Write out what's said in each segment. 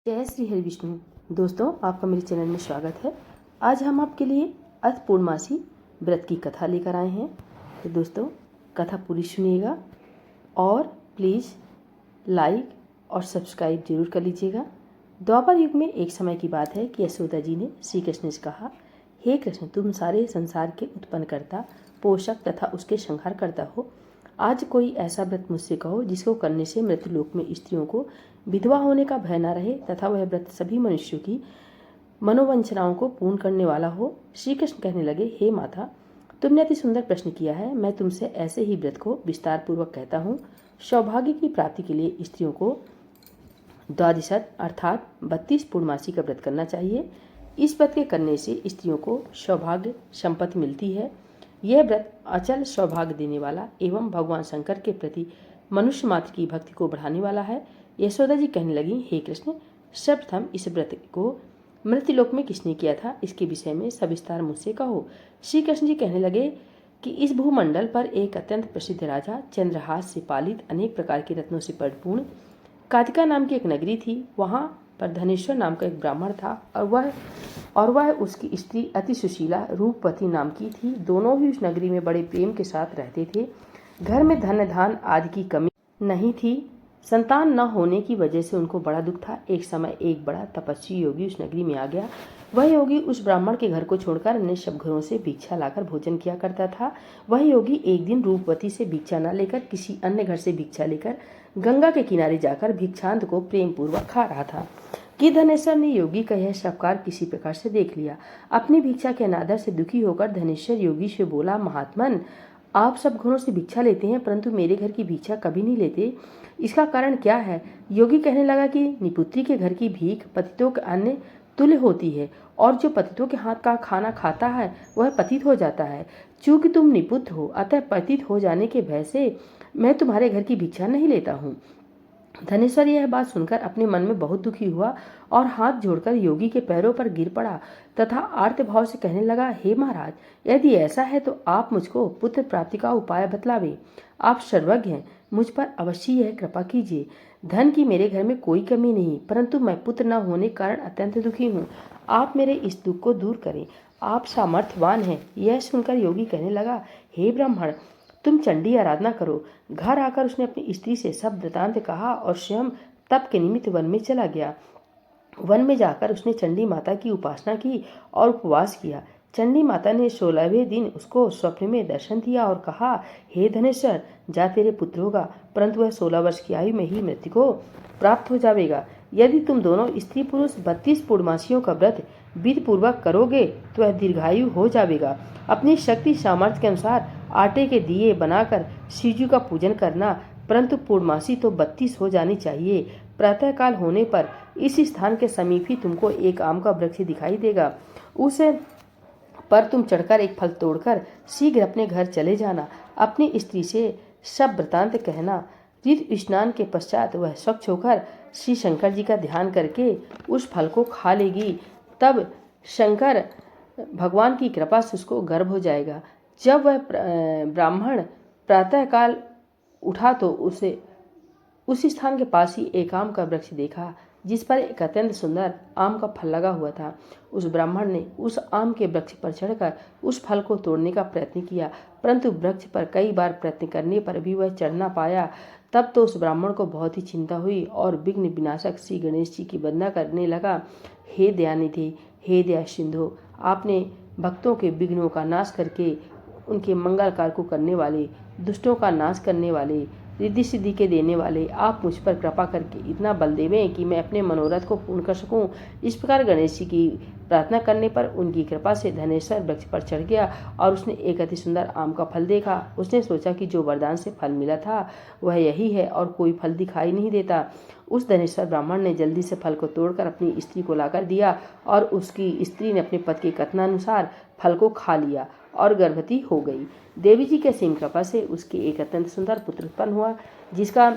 जय श्री हरि विष्णु। दोस्तों, आपका मेरे चैनल में स्वागत है। आज हम आपके लिए अथ पूर्णमासी व्रत की कथा लेकर आए हैं। तो दोस्तों, कथा पूरी सुनिएगा और प्लीज़ लाइक और सब्सक्राइब जरूर कर लीजिएगा। द्वापर युग में एक समय की बात है कि यशोदा जी ने श्री कृष्ण से कहा, हे कृष्ण, तुम सारे संसार के उत्पन्नकर्ता, पोषक तथा उसके संहार करता हो। आज कोई ऐसा व्रत मुझसे कहो जिसको करने से मृत्युलोक में स्त्रियों को विधवा होने का भय न रहे तथा वह व्रत सभी मनुष्यों की मनोवांछनाओं को पूर्ण करने वाला हो। श्री कृष्ण कहने लगे, हे माता, तुमने अति सुंदर प्रश्न किया है। मैं तुमसे ऐसे ही व्रत को विस्तार पूर्वक कहता हूँ। सौभाग्य की प्राप्ति के लिए स्त्रियों को द्वादशत अर्थात 32 पूर्णमासी का व्रत करना चाहिए। इस व्रत के करने से स्त्रियों को सौभाग्य संपत्ति मिलती है। यह व्रत अचल सौभाग्य देने वाला एवं भगवान शंकर के प्रति मनुष्य मात्र की भक्ति को बढ़ाने वाला है। यशोदा जी कहने लगी, हे कृष्ण, सर्वप्रथम इस व्रत को मृत्युलोक में किसने किया था, इसके विषय में सविस्तार मुझसे कहो। श्री कृष्ण जी कहने लगे कि इस भूमंडल पर एक अत्यंत प्रसिद्ध राजा, चंद्रहास से पालित अनेक प्रकार के रत्नों से परिपूर्ण कातिका नाम की एक नगरी थी। वहाँ पर धनेश्वर नाम का एक ब्राह्मण था और वह उसकी स्त्री अति सुशीला रूपवती नाम की थी। दोनों ही उस नगरी में बड़े प्रेम के साथ रहते थे। घर में धन धान आदि की कमी नहीं थी। संतान न होने की वजह से उनको बड़ा दुख था। एक समय एक बड़ा तपस्वी योगी उस नगरी में आ गया। वह योगी उस ब्राह्मण के घर को छोड़कर अन्य सब घरों से भिक्षा लाकर भोजन किया करता था। वह योगी एक दिन रूपवती से भिक्षा न लेकर किसी अन्य घर से भिक्षा लेकर गंगा के किनारे जाकर भिक्षांत को प्रेम पूर्वक खा रहा था कि धनेश्वर ने योगी का यह सत्कार किसी प्रकार से देख लिया। अपनी भिक्षा के अनादर से दुखी होकर धनेश्वर योगी से बोला, महात्मन, आप सब घरों से भिक्षा लेते हैं परंतु मेरे घर की भिक्षा कभी नहीं लेते, इसका कारण क्या है? योगी कहने लगा कि निपुत्री के घर की भीख पतितों के अन्न तुल्य होती है और जो पतितों के हाथ का खाना खाता है वह पतित हो जाता है। चूंकि तुम निपुत्र हो, अतः पतित हो जाने के भय से मैं तुम्हारे घर की भिक्षा नहीं लेता हूँ। धनेश्वर यह बात सुनकर अपने मन में बहुत दुखी हुआ और हाथ जोड़कर योगी के पैरों पर गिर पड़ा तथा आर्त भाव से कहने लगा, हे महाराज, यदि ऐसा है तो आप मुझको पुत्र प्राप्ति का उपाय बतलावे। आप सर्वज्ञ हैं, मुझ पर अवश्य यह कृपा कीजिए। धन की मेरे घर में कोई कमी नहीं, परंतु मैं पुत्र न होने के कारण अत्यंत दुखी हूँ। आप मेरे इस दुख को दूर करें, आप सामर्थ्यवान हैं। यह सुनकर योगी कहने लगा, हे ब्राह्मण, तुम चंडी आराधना करो। घर आकर उसने अपनी स्त्री से सब वृतांत कहा और स्वयं तप के निमित्त वन में चला गया। वन में जाकर उसने चंडी माता की उपासना की और उपवास किया। चंडी माता ने 16वें दिन उसको स्वप्न में दर्शन दिया और कहा, हे धनेश्वर, जा, तेरे पुत्र होगा, परंतु वह 16 वर्ष की आयु में ही मृत्यु को प्राप्त हो जाएगा। यदि तुम दोनों स्त्री पुरुष 32 पूर्णमासियों का व्रत विधि पूर्वक करोगे तो वह दीर्घायु हो जाएगा। अपनी शक्ति सामर्थ्य के अनुसार आटे के दिए बनाकर शिवजी का पूजन करना, परंतु पूर्णमासी तो 32 हो जानी चाहिए। प्रातःकाल होने पर इस स्थान के समीप ही तुमको एक आम का वृक्ष दिखाई देगा। उस पर तुम चढ़कर एक फल तोड़कर शीघ्र अपने घर चले जाना। अपनी स्त्री से सब वृतांत कहना। ऋतु स्नान के पश्चात वह स्वच्छ होकर श्री शंकर जी का ध्यान करके उस फल को खा लेगी। तब शंकर भगवान की कृपा से उसको गर्भ हो जाएगा। जब वह ब्राह्मण प्रातःकाल उठा तो उसे उस स्थान के पास ही एक आम का वृक्ष देखा जिस पर एक अत्यंत सुंदर आम का फल लगा हुआ था। उस ब्राह्मण ने उस आम के वृक्ष पर चढ़कर उस फल को तोड़ने का प्रयत्न किया, परंतु वृक्ष पर कई बार प्रयत्न करने पर भी वह चढ़ ना पाया। तब तो उस ब्राह्मण को बहुत ही चिंता हुई और विघ्न विनाशक श्री गणेश जी की वंदना करने लगा। हे दयानिधि, हे दया सिंधु, आपने भक्तों के विघ्नों का नाश करके उनके मंगल कार्य को करने वाले, दुष्टों का नाश करने वाले, रिद्धि सिद्धि के देने वाले, आप मुझ पर कृपा करके इतना बल देवें कि मैं अपने मनोरथ को पूर्ण कर सकूं। इस प्रकार गणेश जी की प्रार्थना करने पर उनकी कृपा से धनेश्वर वृक्ष पर चढ़ गया और उसने एक अति सुंदर आम का फल देखा। उसने सोचा कि जो वरदान से फल मिला था वह यही है और कोई फल दिखाई नहीं देता। उस धनेश्वर ब्राह्मण ने जल्दी से फल को तोड़कर अपनी स्त्री को लाकर दिया और उसकी स्त्री ने अपने पति के कथनानुसार फल को खा लिया और गर्भवती हो गई। देवी जी के असीम कृपा से उसके एक अत्यंत सुंदर पुत्र उत्पन्न हुआ जिसका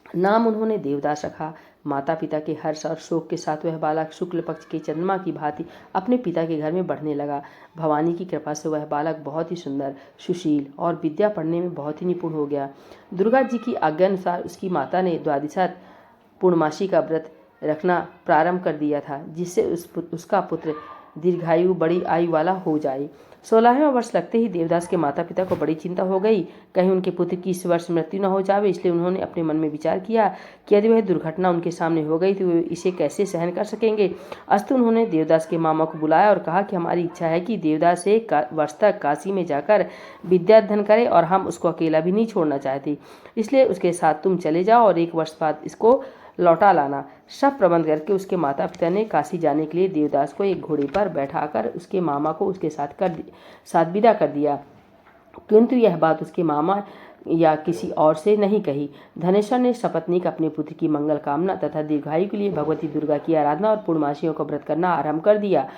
नाम उन्होंने देवदास रखा। माता पिता के हर्ष और शोक के साथ वह बालक शुक्ल पक्ष के चंद्रमा की भांति अपने पिता के घर में बढ़ने लगा। भवानी की कृपा से वह बालक बहुत ही सुंदर, सुशील और विद्या पढ़ने में बहुत ही निपुण हो गया। दुर्गा जी की आज्ञा अनुसार उसकी माता ने द्वादशा पूर्णमासी का व्रत रखना प्रारंभ कर दिया था, जिससे उसका पुत्र दीर्घायु बड़ी आयु वाला हो जाए। 16वें वर्ष लगते ही देवदास के माता पिता को बड़ी चिंता हो गई, कहीं उनके पुत्र की इस वर्ष मृत्यु न हो जावे। इसलिए उन्होंने अपने मन में विचार किया कि यदि वह दुर्घटना उनके सामने हो गई तो वे इसे कैसे सहन कर सकेंगे। अस्तु उन्होंने देवदास के मामा को बुलाया और कहा कि हमारी इच्छा है कि देवदास 1 वर्ष तक काशी में जाकर विद्या अध्ययन करे और हम उसको अकेला भी नहीं छोड़ना चाहते, इसलिए उसके साथ तुम चले जाओ और 1 वर्ष बाद इसको लौटा लाना। सब प्रबंध करके उसके माता पिता ने काशी जाने के लिए देवदास को एक घोड़े पर बैठाकर उसके मामा को उसके साथ विदा कर दिया, किंतु यह बात उसके मामा या किसी और से नहीं कही। धनेश्वर ने सपत्नीक अपने पुत्र की मंगल कामना तथा दीर्घायु के लिए भगवती दुर्गा की आराधना और पूर्णमासियों का व्रत करना आरंभ कर दिया।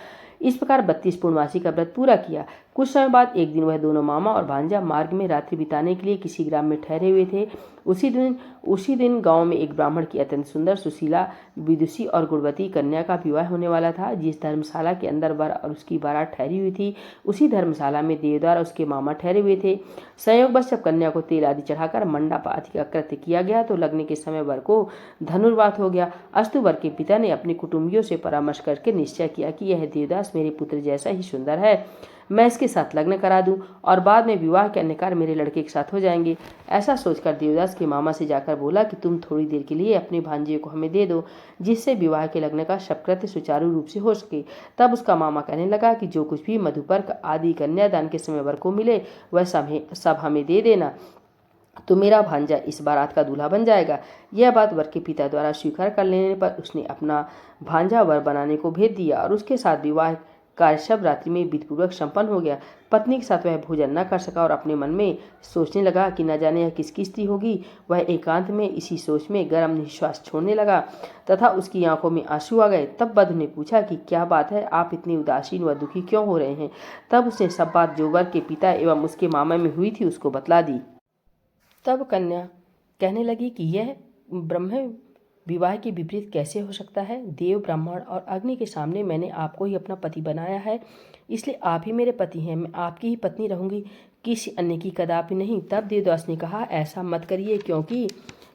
इस प्रकार 32 पूर्णमासी का व्रत पूरा किया। कुछ समय बाद एक दिन वह दोनों मामा और भांजा मार्ग में रात्रि बिताने के लिए किसी ग्राम में ठहरे हुए थे। उसी दिन गांव में एक ब्राह्मण की अत्यंत सुंदर, सुशीला, विदुषी और गुणवती कन्या का विवाह होने वाला था। जिस धर्मशाला के अंदर वर और उसकी बारात ठहरी हुई थी, उसी धर्मशाला में देवदार और उसके मामा ठहरे हुए थे। संयोगवश जब कन्या को तेल आदि चढ़ाकर मंडप आदि का कृत्य किया गया तो लगने के समय वर को धनुर्वात हो गया। अस्तु वर के पिता ने अपने कुटुंबियों से परामर्श करके निश्चय किया कि यह देवदास मेरे पुत्र जैसा ही सुंदर है, मैं इसके साथ लग्न करा दूं और बाद में विवाह के अन्य कार्य मेरे लड़के के साथ हो जाएंगे। ऐसा सोचकर देवदास के मामा से जाकर बोला कि तुम थोड़ी देर के लिए अपने भांजे को हमें दे दो, जिससे विवाह के लग्न का शपकृत्य सुचारू रूप से हो सके। तब उसका मामा कहने लगा कि जो कुछ भी मधुपर्क आदि कन्यादान के समय वर को मिले वह सब हमें दे देना, तो मेरा भांजा इस बारात का दूल्हा बन जाएगा। यह बात वर के पिता द्वारा स्वीकार कर लेने पर उसने अपना भांजा वर बनाने को भेज दिया और उसके साथ विवाह कार्य शब रात्रि में विधिपूर्वक संपन्न हो गया। पत्नी के साथ वह भोजन न कर सका और अपने मन में सोचने लगा कि न जाने यह किसकी स्त्री होगी। वह एकांत में इसी सोच में गर्म निश्वास छोड़ने लगा तथा उसकी आंखों में आंसू आ गए। तब बधू ने पूछा कि क्या बात है, आप इतनी उदासीन व दुखी क्यों हो रहे हैं। तब उसने सब बात जो वर के पिता एवं उसके मामा में हुई थी उसको बतला दी। तब कन्या कहने लगी कि यह ब्रह्म विवाह के विपरीत कैसे हो सकता है। देव, ब्राह्मण और अग्नि के सामने मैंने आपको ही अपना पति बनाया है, इसलिए आप ही मेरे पति हैं, मैं आपकी ही पत्नी रहूंगी, किसी अन्य की कदापि नहीं। तब देवदास ने कहा, ऐसा मत करिए, क्योंकि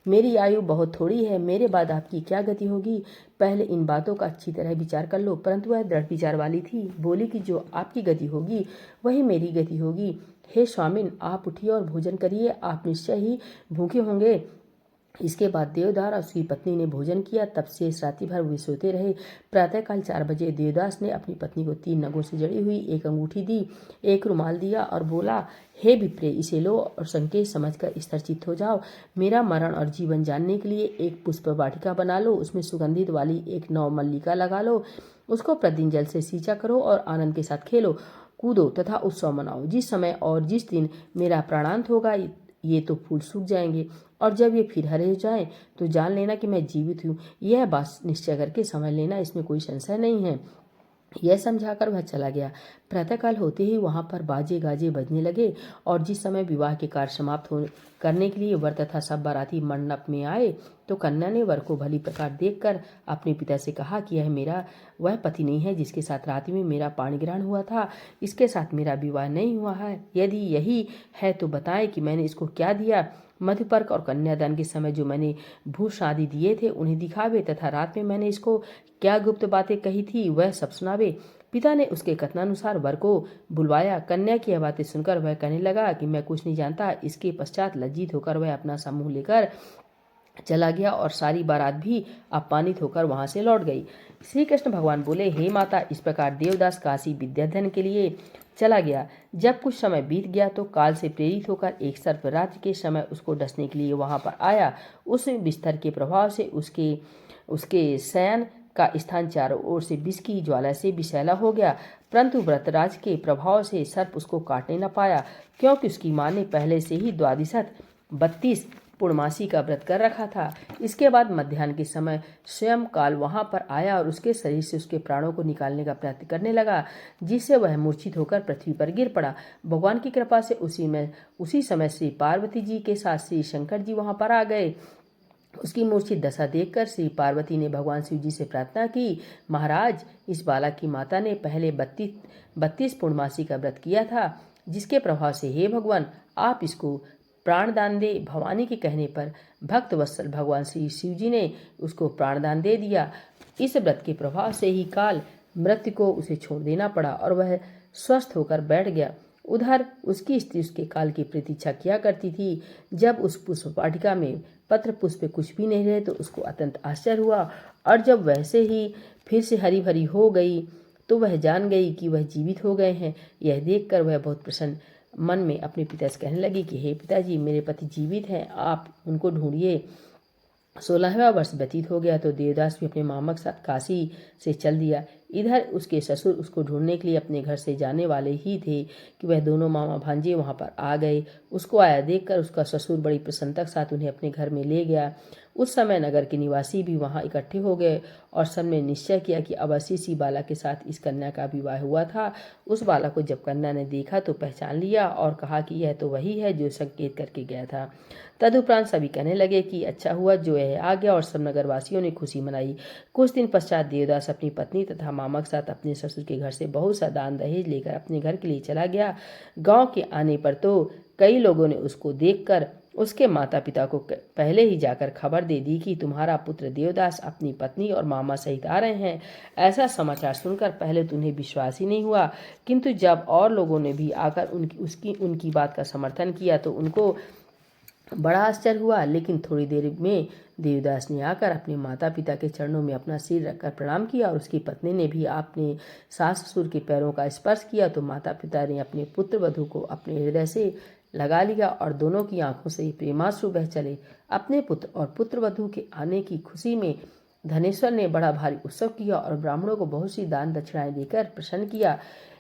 मेरी आयु बहुत थोड़ी है, मेरे बाद आपकी क्या गति होगी। पहले इन बातों का अच्छी तरह विचार कर लो। परंतु वह दृढ़ विचार वाली थी, बोली कि जो आपकी गति होगी वही मेरी गति होगी। हे स्वामिन, आप उठिए और भोजन करिए, आप निश्चय ही भूखे होंगे। इसके बाद देवदास और उसकी पत्नी ने भोजन किया। तब से रात्रि भर वे सोते रहे। प्रातःकाल 4 बजे देवदास ने अपनी पत्नी को 3 नगों से जड़ी हुई एक अंगूठी दी, एक रुमाल दिया और बोला, हे विप्रे, इसे लो और संकेत समझकर स्थिरचित्त हो जाओ। मेरा मरण और जीवन जानने के लिए एक पुष्प वाटिका बना लो, उसमें सुगंधित वाली एक नौ मल्लिका लगा लो, उसको प्रतिदिन जल से सींचा करो और आनंद के साथ खेलो कूदो तथा उत्सव मनाओ। जिस समय और जिस दिन मेरा प्राणांत होगा ये तो फूल सूख जाएंगे और जब ये फिर हरे हो जाएं तो जान लेना कि मैं जीवित हूँ। यह बात निश्चय करके समझ लेना, इसमें कोई संशय नहीं है। यह समझाकर वह चला गया। प्रातःकाल होते ही वहां पर बाजे गाजे बजने लगे और जिस समय विवाह के कार्य समाप्त करने के लिए वर तथा सब बाराती मंडप में आए तो कन्या ने वर को भली प्रकार देखकर अपने पिता से कहा कि यह मेरा वह पति नहीं है जिसके साथ रात्रि में मेरा पाणिग्रहण हुआ था, इसके साथ मेरा विवाह नहीं हुआ है। यदि यही है तो बताएं कि मैंने इसको क्या दिया। मधुपर्क और कन्यादान के समय जो मैंने भूष आदि दिए थे उन्हें दिखावे तथा रात में मैंने इसको क्या गुप्त बातें कही थी वह सब सुनावे। पिता ने उसके कथनानुसार वर को बुलवाया। कन्या की यह बातें सुनकर वह कहने लगा कि मैं कुछ नहीं जानता। इसके पश्चात लज्जित होकर वह अपना समूह लेकर चला गया और सारी बारात भी अपमानित होकर वहां से लौट गई। श्री कृष्ण भगवान बोले, हे माता, इस प्रकार देवदास काशी विद्याध्ययन के लिए चला गया। जब कुछ समय बीत गया तो काल से प्रेरित होकर एक सर्प रात्रि के समय उसको डसने के लिए वहां पर आया। उस बिस्तर के प्रभाव से उसके शयन का स्थान चारों ओर से विष की ज्वाला से विषैला हो गया, परंतु व्रतराज के प्रभाव से सर्प उसको काटने न पाया, क्योंकि उसकी मां ने पहले से ही द्वादशत 32 पूर्णमासी का व्रत कर रखा था। इसके बाद मध्याह्न के समय स्वयं काल वहां पर आया और उसके शरीर से उसके प्राणों को निकालने का प्रयत्न करने लगा, जिससे वह मूर्छित होकर पृथ्वी पर गिर पड़ा। भगवान की कृपा से उसी समय श्री पार्वती जी के साथ श्री शंकर जी वहां पर आ गए। उसकी मूर्छित दशा देखकर श्री पार्वती ने भगवान शिव जी से प्रार्थना की, महाराज, इस बालक की माता ने पहले 32 पूर्णमासी का व्रत किया था, जिसके प्रभाव से हे भगवान आप इसको प्राणदान दे। भवानी के कहने पर भक्त वत्सल भगवान श्री शिव जी ने उसको प्राणदान दे दिया। इस व्रत के प्रभाव से ही काल मृत्यु को उसे छोड़ देना पड़ा और वह स्वस्थ होकर बैठ गया। उधर उसकी स्त्री उसके काल की प्रतीक्षा किया करती थी। जब उस पुष्प वाटिका में पत्र पुष्प कुछ भी नहीं रहे तो उसको अत्यंत आश्चर्य हुआ, और जब वैसे ही फिर से हरी भरी हो गई तो वह जान गई कि वह जीवित हो गए हैं। यह देखकर वह बहुत प्रसन्न मन में अपने पिता से कहने लगी कि हे पिताजी, मेरे पति जीवित हैं, आप उनको ढूंढिए। 16वां वर्ष व्यतीत हो गया तो देवदास भी अपने मामा के साथ काशी से चल दिया। इधर उसके ससुर उसको ढूंढने के लिए अपने घर से जाने वाले ही थे कि वह दोनों मामा भांजे वहां पर आ गए। उसको आया देखकर उसका ससुर बड़ी प्रसन्नता के साथ उन्हें अपने घर में ले गया। उस समय नगर के निवासी भी वहां इकट्ठे हो गए और सबने निश्चय किया कि अवश्य सी बाला के साथ इस कन्या का विवाह हुआ था। उस बाला को जब कन्या ने देखा तो पहचान लिया और कहा कि यह तो वही है जो संकेत करके गया था। तदुपरांत सभी कहने लगे कि अच्छा हुआ जो यह आ गया, और सब नगरवासियों ने खुशी मनाई। कुछ दिन पश्चात देवदास अपनी पत्नी तथा मामा के साथ अपने ससुर के घर से बहुत सा दान दहेज लेकर अपने घर के लिए चला गया। गांव के आने पर तो कई लोगों ने उसको देखकर उसके माता पिता को पहले ही जाकर खबर दे दी कि तुम्हारा पुत्र देवदास अपनी पत्नी और मामा सहित आ रहे हैं। ऐसा समाचार सुनकर पहले तो उन्हें विश्वास ही नहीं हुआ, किंतु जब और लोगों ने भी आकर उनकी बात का समर्थन किया तो उनको बड़ा आश्चर्य हुआ। लेकिन थोड़ी देर में देवदास ने आकर अपने माता पिता के चरणों में अपना सिर रखकर प्रणाम किया, और उसकी पत्नी ने भी अपने सास ससुर के पैरों का स्पर्श किया तो माता पिता ने अपने पुत्र वधू को अपने हृदय से लगा लिया और दोनों की आंखों से प्रेमाश्रु बह चले। अपने पुत्र और पुत्र वधू के आने की खुशी में धनेश्वर ने बड़ा भारी उत्सव किया और ब्राह्मणों को बहुत सी दान दक्षिणाएं देकर प्रसन्न किया।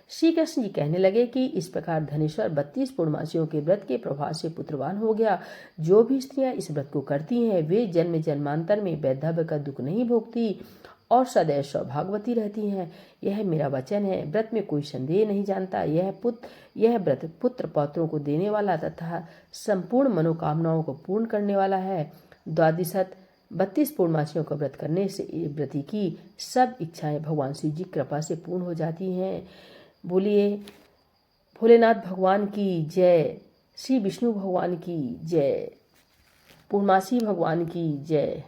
श्री कृष्ण जी कहने लगे कि इस प्रकार धनेश्वर 32 पूर्णमासियों के व्रत के प्रभाव से पुत्रवान हो गया। जो भी स्त्रियां इस व्रत को करती हैं वे जन्म जन्मांतर में वैधव्य का दुख नहीं भोगती और सदैव सौभाग्यवती रहती हैं। यह मेरा वचन है, व्रत में कोई संदेह नहीं जानता। यह व्रत पुत्र पौत्रों को देने वाला तथा संपूर्ण मनोकामनाओं को पूर्ण करने वाला है। द्वादशत 32 पूर्णमासियों का व्रत करने से व्रती की सब इच्छाएं भगवान शिव जी कृपा से पूर्ण हो जाती हैं। बोलिए भोलेनाथ भगवान की जय, श्री विष्णु भगवान की जय, पूर्णमासी भगवान की जय।